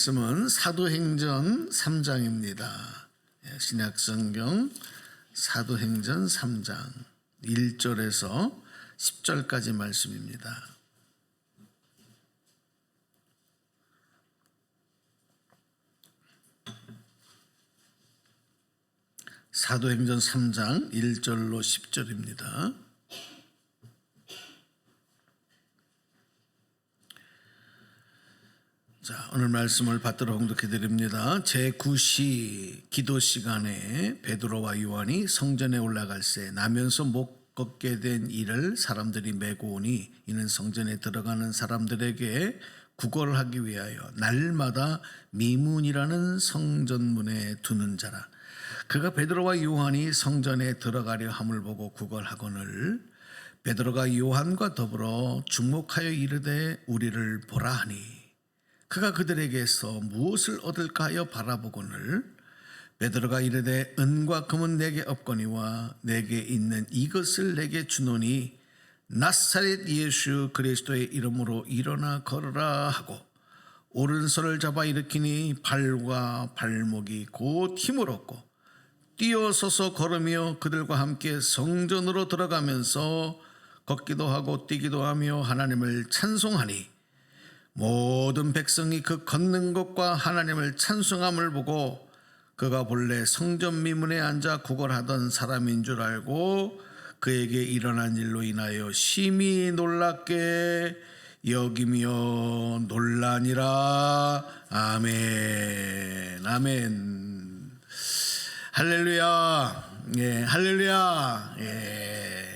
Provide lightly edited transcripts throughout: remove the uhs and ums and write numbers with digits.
말씀은 사도행전 3장입니다. 신약성경 사도행전 3장 1절에서 10절까지 말씀입니다. 사도행전 3장 1절로 10절입니다. 자, 오늘 말씀을 받들어 봉독해 드립니다. 제9시 기도 시간에 베드로와 요한이 성전에 올라갈새 나면서 못 걷게 된 이를 사람들이 메고 오니 이는 성전에 들어가는 사람들에게 구걸을 하기 위하여 날마다 미문이라는 성전문에 두는 자라. 그가 베드로와 요한이 성전에 들어가려 함을 보고 구걸하거늘 베드로가 요한과 더불어 주목하여 이르되 우리를 보라 하니 그가 그들에게서 무엇을 얻을까 하여 바라보거늘 베드로가 이르되 은과 금은 내게 없거니와 내게 있는 이것을 내게 주노니 나사렛 예수 그리스도의 이름으로 일어나 걸으라 하고 오른손을 잡아 일으키니 발과 발목이 곧 힘을 얻고 뛰어서서 걸으며 그들과 함께 성전으로 들어가면서 걷기도 하고 뛰기도 하며 하나님을 찬송하니 모든 백성이 그 걷는 것과 하나님을 찬송함을 보고 그가 본래 성전 미문에 앉아 구걸하던 사람인 줄 알고 그에게 일어난 일로 인하여 심히 놀랍게 여기며 놀라니라. 아멘. 아멘. 할렐루야. 예, 할렐루야. 예.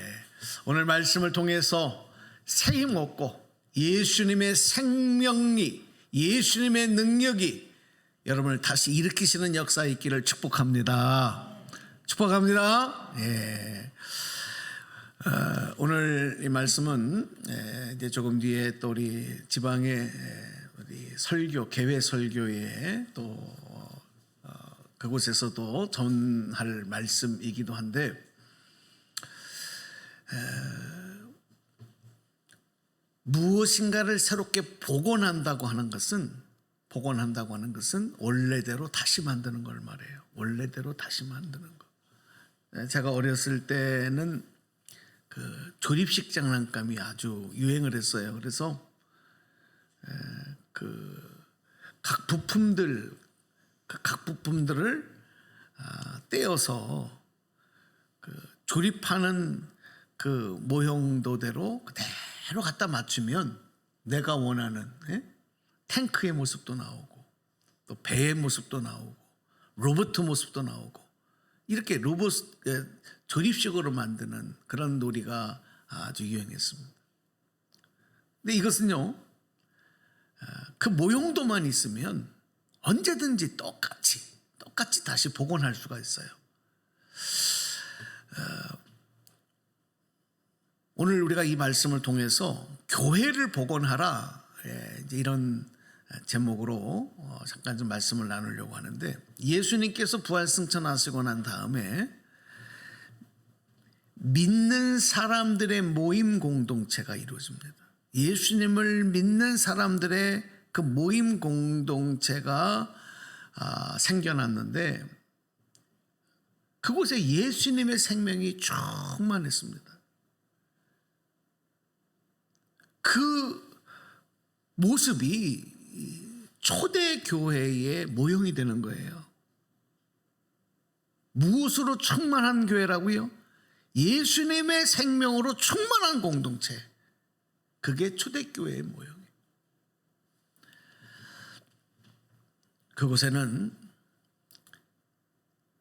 오늘 말씀을 통해서 새 힘 얻고 예수님의 생명이, 예수님의 능력이 여러분을 다시 일으키시는 역사에 있기를 축복합니다. 축복합니다. 예. 오늘 이 말씀은 이제 조금 뒤에 또 우리 지방의 우리 설교, 개회 설교에 또 그곳에서도 전할 말씀이기도 한데 무엇인가를 새롭게 복원한다고 하는 것은 원래대로 다시 만드는 걸 말해요. 원래대로 다시 만드는 거. 제가 어렸을 때는 그 조립식 장난감이 아주 유행을 했어요. 그래서 각 부품들을 떼어서 조립하는 그 모형도대로 그대로 갖다 맞추면 내가 원하는 탱크의 모습도 나오고 또 배의 모습도 나오고 로봇 모습도 나오고 이렇게 로봇 조립식으로 만드는 그런 놀이가 아주 유행했습니다. 근데 이것은요, 그 모형도만 있으면 언제든지 똑같이 다시 복원할 수가 있어요. 오늘 우리가 이 말씀을 통해서 교회를 복원하라, 이제 이런 제목으로 잠깐 좀 말씀을 나누려고 하는데, 예수님께서 부활 승천하시고 난 다음에 믿는 사람들의 모임 공동체가 이루어집니다. 예수님을 믿는 사람들의 그 모임 공동체가 생겨났는데 그곳에 예수님의 생명이 충만했습니다. 그 모습이 초대 교회의 모형이 되는 거예요. 무엇으로 충만한 교회라고요? 예수님의 생명으로 충만한 공동체. 그게 초대교회의 모형이에요. 그곳에는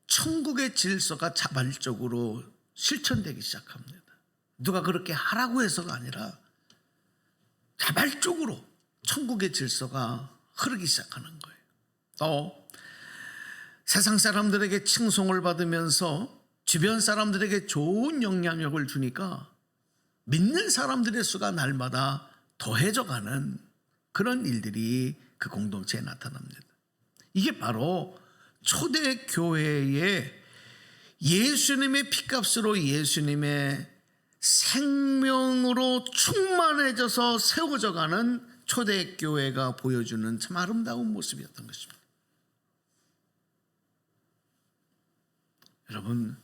천국의 질서가 자발적으로 실천되기 시작합니다. 누가 그렇게 하라고 해서가 아니라 자발적으로 천국의 질서가 흐르기 시작하는 거예요. 또 세상 사람들에게 칭송을 받으면서 주변 사람들에게 좋은 영향력을 주니까 믿는 사람들의 수가 날마다 더해져가는 그런 일들이 그 공동체에 나타납니다. 이게 바로 초대교회의 예수님의 피값으로 예수님의 생명으로 충만해져서 세워져 가는 초대교회가 보여주는 참 아름다운 모습이었던 것입니다. 여러분,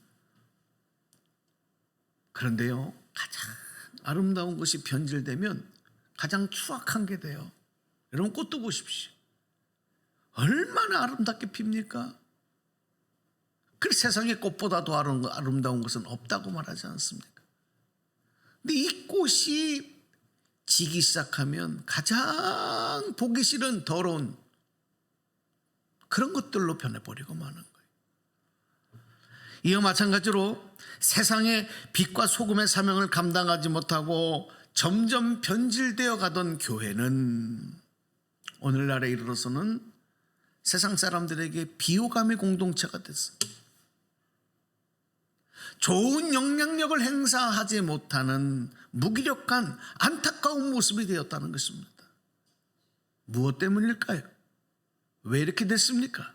그런데요, 가장 아름다운 것이 변질되면 가장 추악한 게 돼요. 여러분, 꽃도 보십시오. 얼마나 아름답게 핍니까? 그 세상에 꽃보다 더 아름다운 것은 없다고 말하지 않습니까? 근데 이 꽃이 지기 시작하면 가장 보기 싫은 더러운 그런 것들로 변해버리고 마는 거예요. 이와 마찬가지로 세상의 빛과 소금의 사명을 감당하지 못하고 점점 변질되어 가던 교회는 오늘날에 이르러서는 세상 사람들에게 비호감의 공동체가 됐어요. 좋은 영향력을 행사하지 못하는 무기력한 안타까운 모습이 되었다는 것입니다. 무엇 때문일까요? 왜 이렇게 됐습니까?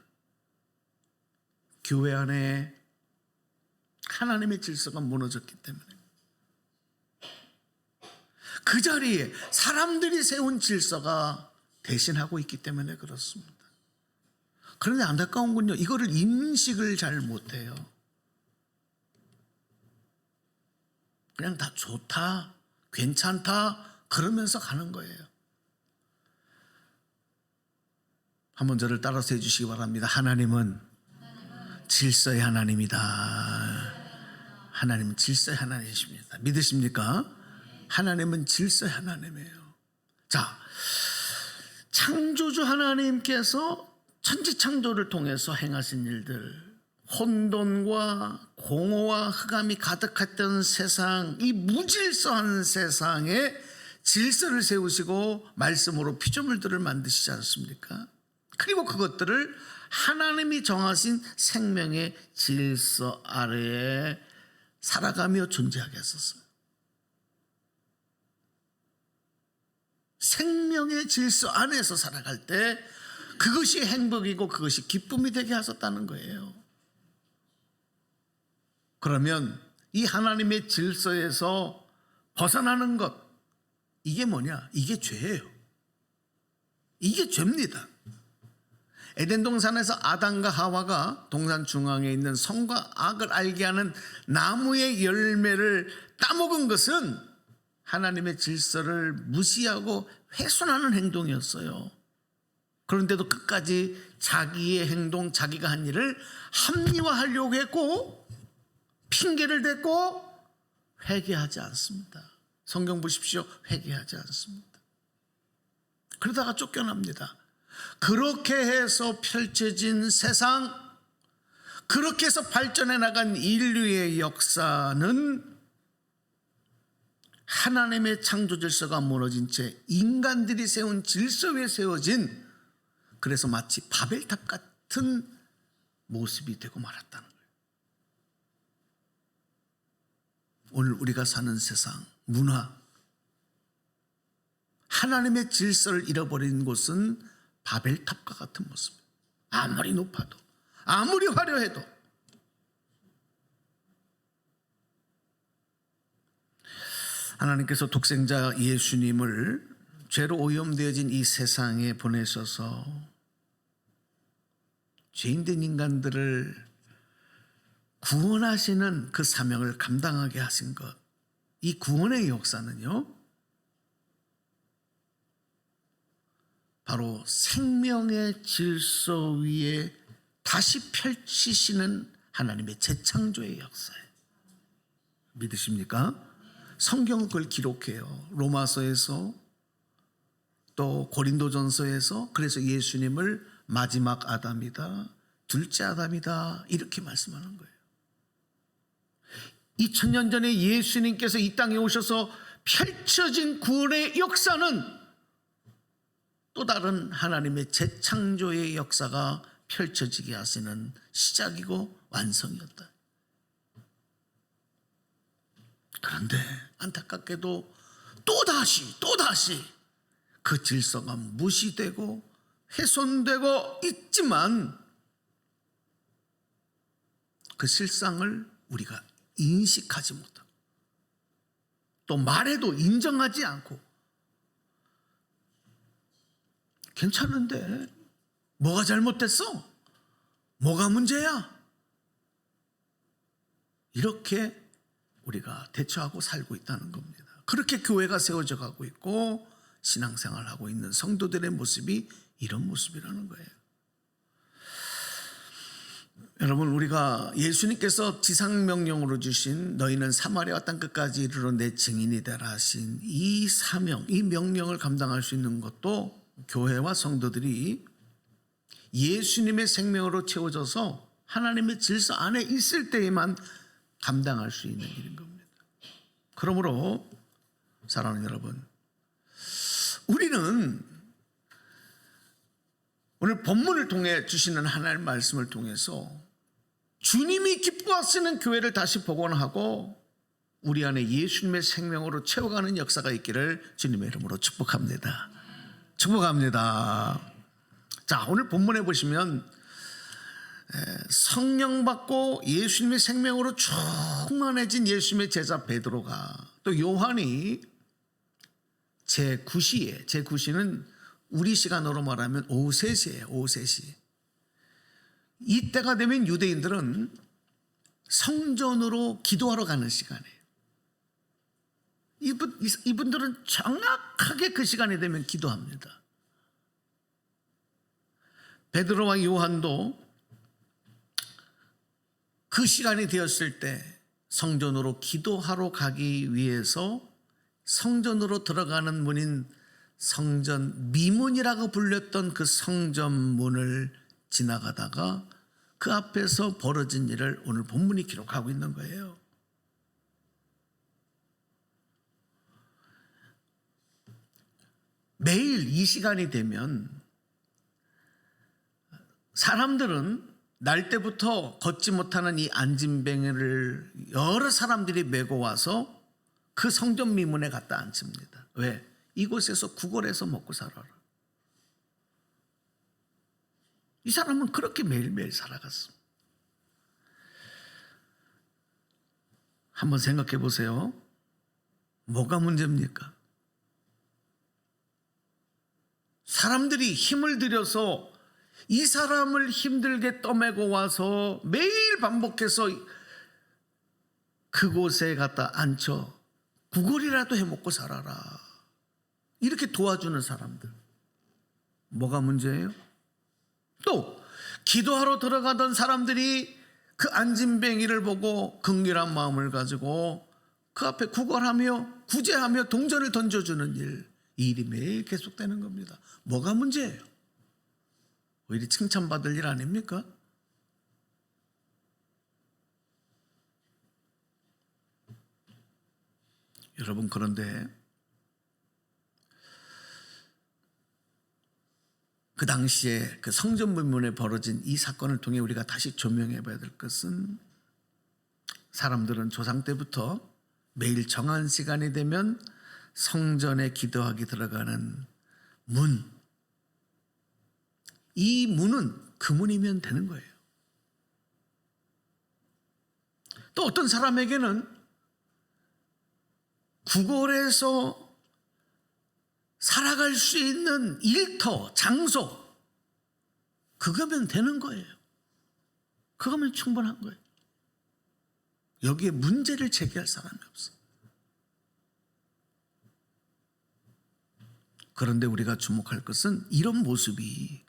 교회 안에 하나님의 질서가 무너졌기 때문에, 그 자리에 사람들이 세운 질서가 대신하고 있기 때문에 그렇습니다. 그런데 안타까운 건요, 이거를 인식을 잘 못해요. 그냥 다 좋다, 괜찮다 그러면서 가는 거예요. 한번 저를 따라서 해주시기 바랍니다. 하나님은 질서의 하나님이다. 하나님은 질서의 하나님이십니다. 믿으십니까? 하나님은 질서의 하나님이에요. 자, 창조주 하나님께서 천지창조를 통해서 행하신 일들, 혼돈과 공허와 흑암이 가득했던 세상, 이 무질서한 세상에 질서를 세우시고 말씀으로 피조물들을 만드시지 않습니까? 그리고 그것들을 하나님이 정하신 생명의 질서 아래에 살아가며 존재하게 하셨어요. 생명의 질서 안에서 살아갈 때 그것이 행복이고 그것이 기쁨이 되게 하셨다는 거예요. 그러면 이 하나님의 질서에서 벗어나는 것, 이게 뭐냐? 이게 죄예요. 이게 죄입니다. 에덴 동산에서 아담과 하와가 동산 중앙에 있는 선과 악을 알게 하는 나무의 열매를 따먹은 것은 하나님의 질서를 무시하고 훼손하는 행동이었어요. 그런데도 끝까지 자기의 행동, 자기가 한 일을 합리화하려고 했고 핑계를 댔고 회개하지 않습니다. 성경 보십시오. 회개하지 않습니다. 그러다가 쫓겨납니다. 그렇게 해서 펼쳐진 세상, 그렇게 해서 발전해 나간 인류의 역사는 하나님의 창조 질서가 무너진 채 인간들이 세운 질서 위에 세워진, 그래서 마치 바벨탑 같은 모습이 되고 말았다는 거예요. 오늘 우리가 사는 세상, 문화, 하나님의 질서를 잃어버린 곳은 바벨탑과 같은 모습이에요. 아무리 높아도, 아무리 화려해도. 하나님께서 독생자 예수님을 죄로 오염되어진 이 세상에 보내셔서 죄인된 인간들을 구원하시는 그 사명을 감당하게 하신 것, 이 구원의 역사는요, 바로 생명의 질서 위에 다시 펼치시는 하나님의 재창조의 역사예요. 믿으십니까? 성경은 그걸 기록해요. 로마서에서 또 고린도전서에서, 그래서 예수님을 마지막 아담이다, 둘째 아담이다, 이렇게 말씀하는 거예요. 2000년 전에 예수님께서 이 땅에 오셔서 펼쳐진 구원의 역사는 또 다른 하나님의 재창조의 역사가 펼쳐지게 하시는 시작이고 완성이었다. 그런데 안타깝게도 또다시 그 질서가 무시되고 훼손되고 있지만 그 실상을 우리가 인식하지 못하고 또 말해도 인정하지 않고 괜찮은데 뭐가 잘못됐어? 뭐가 문제야? 이렇게 우리가 대처하고 살고 있다는 겁니다. 그렇게 교회가 세워져 가고 있고 신앙생활하고 있는 성도들의 모습이 이런 모습이라는 거예요. 여러분, 우리가 예수님께서 지상명령으로 주신 너희는 사마리아 땅 끝까지 이르러 내 증인이 되라 하신 이 사명, 이 명령을 감당할 수 있는 것도 교회와 성도들이 예수님의 생명으로 채워져서 하나님의 질서 안에 있을 때에만 감당할 수 있는 일인 겁니다. 그러므로 사랑하는 여러분, 우리는 오늘 본문을 통해 주시는 하나님의 말씀을 통해서 주님이 기뻐하시는 교회를 다시 복원하고 우리 안에 예수님의 생명으로 채워가는 역사가 있기를 주님의 이름으로 축복합니다. 축복합니다. 자, 오늘 본문에 보시면 성령 받고 예수님의 생명으로 충만해진 예수님의 제자 베드로가 또 요한이 제9시는 우리 시간으로 말하면 오후 3시예요. 오후 3시. 이때가 되면 유대인들은 성전으로 기도하러 가는 시간이에요. 이분들은 정확하게 그 시간이 되면 기도합니다. 베드로와 요한도 그 시간이 되었을 때 성전으로 기도하러 가기 위해서 성전으로 들어가는 문인 성전 미문이라고 불렸던 그 성전 문을 지나가다가 그 앞에서 벌어진 일을 오늘 본문이 기록하고 있는 거예요. 매일 이 시간이 되면 사람들은 날 때부터 걷지 못하는 이 안진뱅이를 여러 사람들이 메고 와서 그 성전 미문에 갖다 앉힙니다. 왜? 이곳에서 구걸해서 먹고 살아라. 이 사람은 그렇게 매일매일 살아갔습니다. 한번 생각해 보세요. 뭐가 문제입니까? 사람들이 힘을 들여서 이 사람을 힘들게 떠매고 와서 매일 반복해서 그곳에 갖다 앉혀 구걸이라도 해먹고 살아라. 이렇게 도와주는 사람들. 뭐가 문제예요? 또 기도하러 들어가던 사람들이 그 안진뱅이를 보고 긍휼한 마음을 가지고 그 앞에 구걸하며 구제하며 동전을 던져주는 일. 이 일이 매일 계속되는 겁니다. 뭐가 문제예요? 오히려 칭찬받을 일 아닙니까? 여러분, 그런데 그 당시에 그 성전 문문에 벌어진 이 사건을 통해 우리가 다시 조명해 봐야 될 것은 사람들은 조상 때부터 매일 정한 시간이 되면 성전에 기도하기 들어가는 문, 이 문은 그 문이면 되는 거예요. 또 어떤 사람에게는 구걸해서 살아갈 수 있는 일터, 장소, 그거면 되는 거예요. 그거면 충분한 거예요. 여기에 문제를 제기할 사람이 없어. 그런데 우리가 주목할 것은 이런 모습이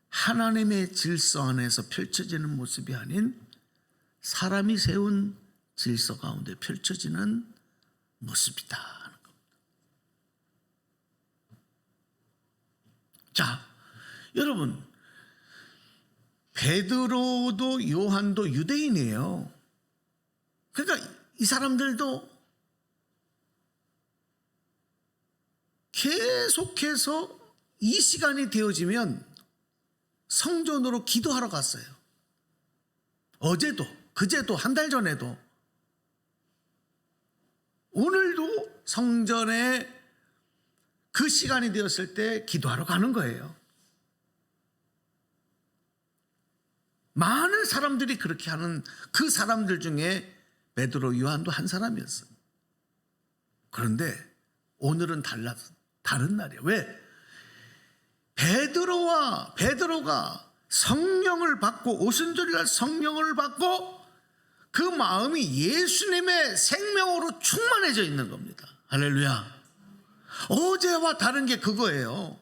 하나님의 질서 안에서 펼쳐지는 모습이 아닌 사람이 세운 질서 가운데 펼쳐지는 모습이다 하는 겁니다. 자, 여러분, 베드로도 요한도 유대인이에요. 그러니까 이 사람들도 계속해서 이 시간이 되어지면 성전으로 기도하러 갔어요. 어제도, 그제도, 한 달 전에도, 오늘도 성전에 그 시간이 되었을 때 기도하러 가는 거예요. 많은 사람들이 그렇게 하는 그 사람들 중에 베드로, 요한도 한 사람이었어요. 그런데 오늘은 다른 날이에요. 왜? 베드로가 성령을 받고 오순절날 성령을 받고 그 마음이 예수님의 생명으로 충만해져 있는 겁니다. 할렐루야. 어제와 다른 게 그거예요.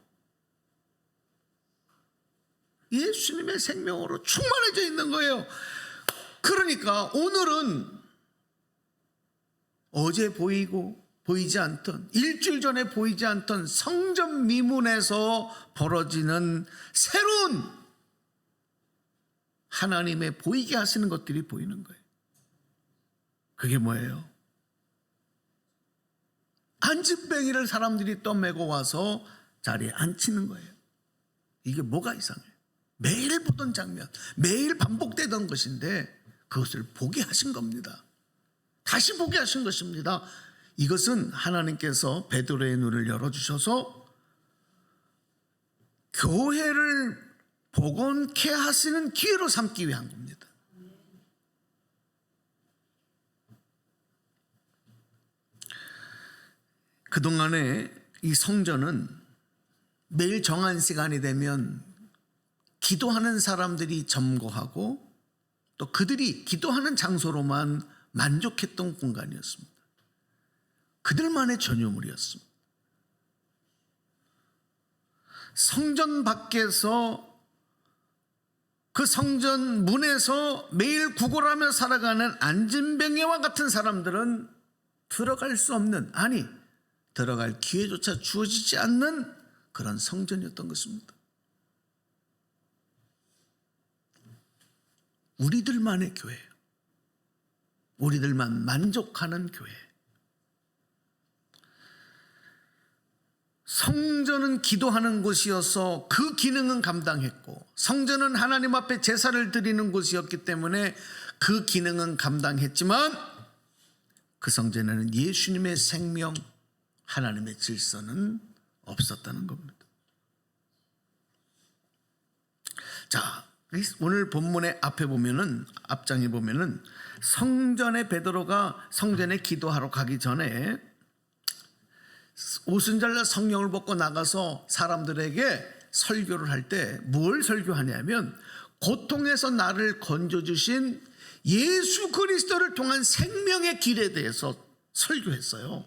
예수님의 생명으로 충만해져 있는 거예요. 그러니까 오늘은 어제 보이고 보이지 않던, 일주일 전에 보이지 않던 성전 미문에서 벌어지는 새로운 하나님의 보이게 하시는 것들이 보이는 거예요. 그게 뭐예요? 안진뱅이를 사람들이 떠매고 와서 자리에 앉히는 거예요. 이게 뭐가 이상해요? 매일 보던 장면, 매일 반복되던 것인데 그것을 보게 하신 겁니다. 다시 보게 하신 것입니다. 이것은 하나님께서 베드로의 눈을 열어주셔서 교회를 복원케 하시는 기회로 삼기 위한 겁니다. 그동안에 이 성전은 매일 정한 시간이 되면 기도하는 사람들이 점거하고 또 그들이 기도하는 장소로만 만족했던 공간이었습니다. 그들만의 전유물이었습니다. 성전 밖에서 그 성전 문에서 매일 구걸하며 살아가는 안진뱅이와 같은 사람들은 들어갈 수 없는, 아니 들어갈 기회조차 주어지지 않는 그런 성전이었던 것입니다. 우리들만의 교회, 우리들만 만족하는 교회. 성전은 기도하는 곳이어서 그 기능은 감당했고, 성전은 하나님 앞에 제사를 드리는 곳이었기 때문에 그 기능은 감당했지만 그 성전에는 예수님의 생명, 하나님의 질서는 없었다는 겁니다. 자, 오늘 본문의 앞에 보면은, 앞장에 보면은 성전에 베드로가 성전에 기도하러 가기 전에 오순절날 성령을 받고 나가서 사람들에게 설교를 할 때 뭘 설교하냐면 고통에서 나를 건져주신 예수 그리스도를 통한 생명의 길에 대해서 설교했어요.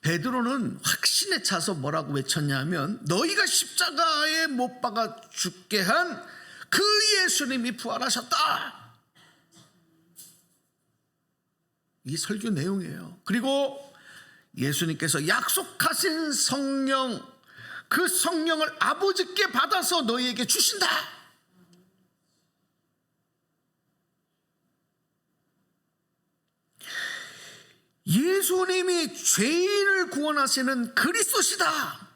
베드로는 확신에 차서 뭐라고 외쳤냐면 너희가 십자가에 못 박아 죽게 한 그 예수님이 부활하셨다. 이 설교 내용이에요. 그리고 예수님께서 약속하신 성령, 그 성령을 아버지께 받아서 너희에게 주신다. 예수님이 죄인을 구원하시는 그리스도시다.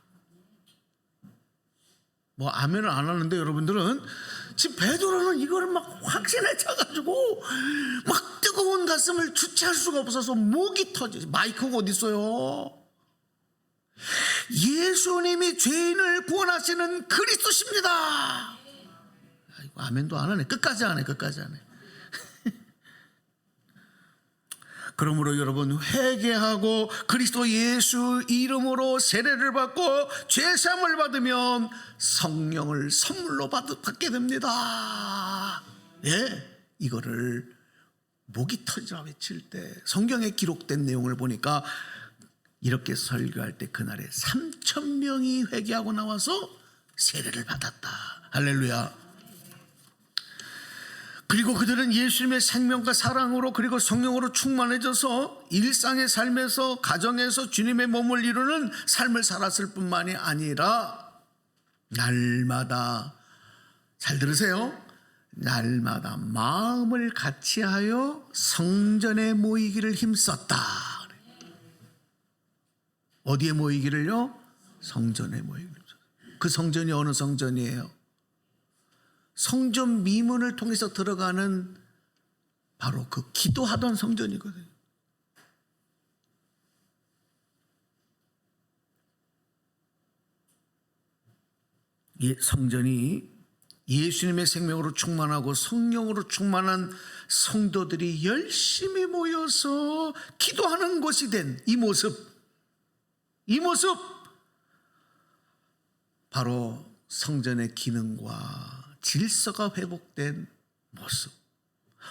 뭐 아멘을 안 하는데 여러분들은 지금 베드로는 이거를 막 확신에 차가지고 막 뜨거운 가슴을 주체할 수가 없어서 목이 터지지. 마이크가 어디 있어요? 예수님이 죄인을 구원하시는 그리스도십니다. 아이고, 아멘도 안 하네. 끝까지 안 해. 끝까지 안 해. 그러므로 여러분, 회개하고 그리스도 예수 이름으로 세례를 받고 죄사함을 받으면 성령을 선물로 받게 됩니다. 예, 이거를 목이 터지라 외칠 때 성경에 기록된 내용을 보니까 이렇게 설교할 때 그날에 3,000명이 회개하고 나와서 세례를 받았다. 할렐루야. 그리고 그들은 예수님의 생명과 사랑으로 그리고 성령으로 충만해져서 일상의 삶에서, 가정에서 주님의 몸을 이루는 삶을 살았을 뿐만이 아니라 날마다, 잘 들으세요, 날마다 마음을 같이하여 성전에 모이기를 힘썼다. 어디에 모이기를요? 성전에 모이기를. 그 성전이 어느 성전이에요? 성전 미문을 통해서 들어가는 바로 그 기도하던 성전이거든요. 성전이 예수님의 생명으로 충만하고 성령으로 충만한 성도들이 열심히 모여서 기도하는 곳이 된 이 모습, 바로 성전의 기능과 질서가 회복된 모습,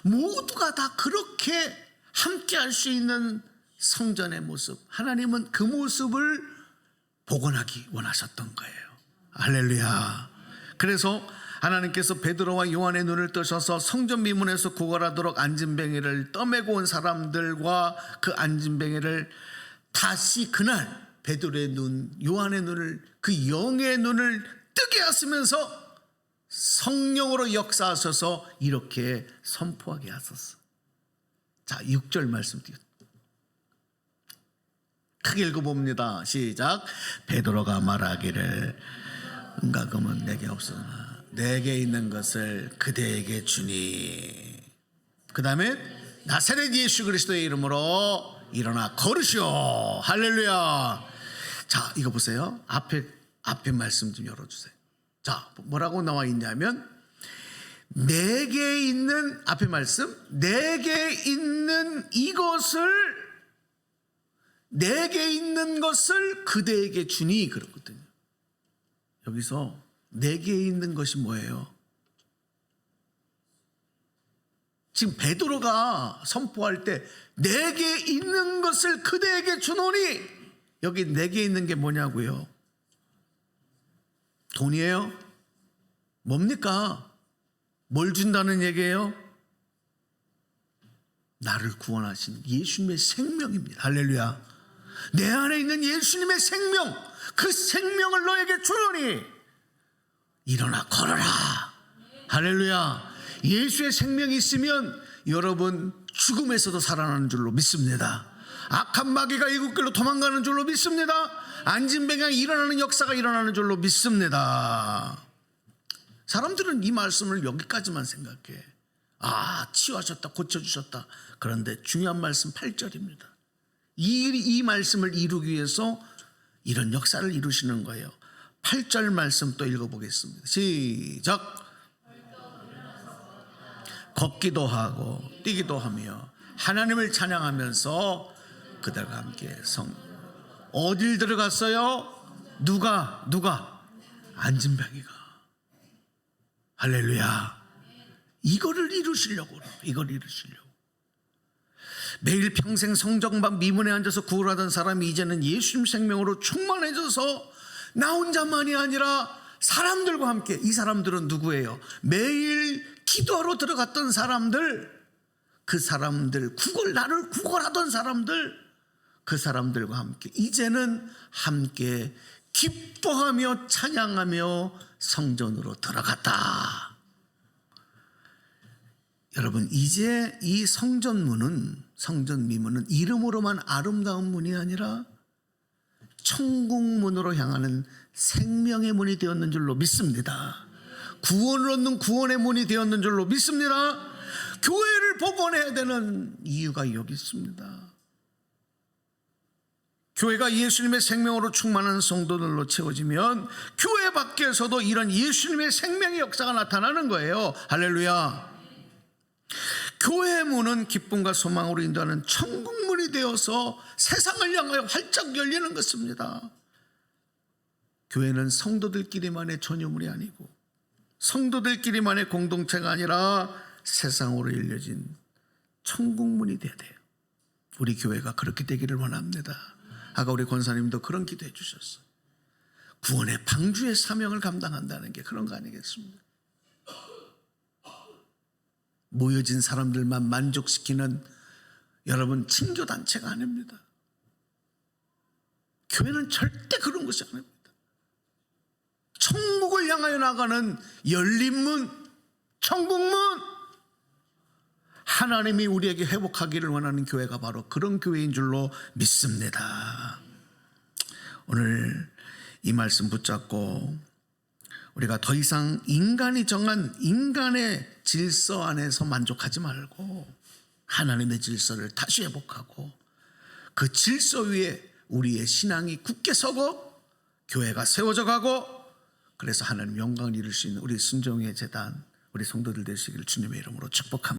모두가 다 그렇게 함께 할 수 있는 성전의 모습, 하나님은 그 모습을 복원하기 원하셨던 거예요. 할렐루야. 그래서 하나님께서 베드로와 요한의 눈을 뜨셔서 성전 미문에서 구걸하도록 안진뱅이를 떠매고 온 사람들과 그 안진뱅이를 다시 그날 베드로의 눈, 요한의 눈을, 그 영의 눈을 뜨게 하시면서 성령으로 역사하셔서 이렇게 선포하게 하셨어. 자, 6절 말씀 드립니다. 크게 읽어봅니다. 시작. 베드로가 말하기를 은과 금은 내게 없으나 내게 있는 것을 그대에게 주니. 그 다음에 나사렛 예수 그리스도의 이름으로 일어나 걸으시오. 할렐루야. 자, 이거 보세요. 앞에 말씀 좀 열어주세요. 자, 뭐라고 나와 있냐면 내게 있는, 앞에 말씀, 내게 있는 이것을, 내게 있는 것을 그대에게 주니 그렇거든요. 여기서 내게 있는 것이 뭐예요? 지금 베드로가 선포할 때 내게 있는 것을 그대에게 주노니, 여기 내게 있는 게 뭐냐고요? 돈이에요? 뭡니까? 뭘 준다는 얘기예요? 나를 구원하신 예수님의 생명입니다. 할렐루야. 내 안에 있는 예수님의 생명, 그 생명을 너에게 주노니 일어나 걸어라. 할렐루야. 예수의 생명이 있으면 여러분 죽음에서도 살아나는 줄로 믿습니다. 악한 마귀가 이국길로 도망가는 줄로 믿습니다. 안진뱅이가 일어나는 역사가 일어나는 줄로 믿습니다. 사람들은 이 말씀을 여기까지만 생각해. 아, 치유하셨다, 고쳐주셨다. 그런데 중요한 말씀 8절입니다. 이 말씀을 이루기 위해서 이런 역사를 이루시는 거예요. 8절 말씀 또 읽어보겠습니다. 시작. 걷기도 하고 뛰기도 하며 하나님을 찬양하면서 그들과 함께 어딜 들어갔어요? 누가? 안진뱅이가. 할렐루야. 이거를 이루시려고. 매일 평생 성전방 미문에 앉아서 구걸하던 사람이 이제는 예수님 생명으로 충만해져서 나 혼자만이 아니라 사람들과 함께. 이 사람들은 누구예요? 매일 기도하러 들어갔던 사람들, 그 사람들, 나를 구걸하던 사람들, 그 사람들과 함께 이제는 함께 기뻐하며 찬양하며 성전으로 들어갔다. 여러분, 이제 이 성전문은, 성전 미문은 이름으로만 아름다운 문이 아니라 천국문으로 향하는 생명의 문이 되었는 줄로 믿습니다. 구원을 얻는 구원의 문이 되었는 줄로 믿습니다. 교회를 복원해야 되는 이유가 여기 있습니다. 교회가 예수님의 생명으로 충만한 성도들로 채워지면 교회 밖에서도 이런 예수님의 생명의 역사가 나타나는 거예요. 할렐루야. 교회의 문은 기쁨과 소망으로 인도하는 천국문이 되어서 세상을 향하여 활짝 열리는 것입니다. 교회는 성도들끼리만의 전유물이 아니고 성도들끼리만의 공동체가 아니라 세상으로 열려진 천국문이 되어야 돼요. 우리 교회가 그렇게 되기를 원합니다. 아까 우리 권사님도 그런 기도해 주셨어요. 구원의 방주의 사명을 감당한다는 게 그런 거 아니겠습니까? 모여진 사람들만 만족시키는 여러분 친교단체가 아닙니다. 교회는 절대 그런 것이 아닙니다. 천국을 향하여 나가는 열린 문, 천국문. 하나님이 우리에게 회복하기를 원하는 교회가 바로 그런 교회인 줄로 믿습니다. 오늘 이 말씀 붙잡고 우리가 더 이상 인간이 정한 인간의 질서 안에서 만족하지 말고 하나님의 질서를 다시 회복하고 그 질서 위에 우리의 신앙이 굳게 서고 교회가 세워져 가고 그래서 하나님 영광을 이룰 수 있는 우리 순종의 재단, 우리 성도들 되시기를 주님의 이름으로 축복합니다.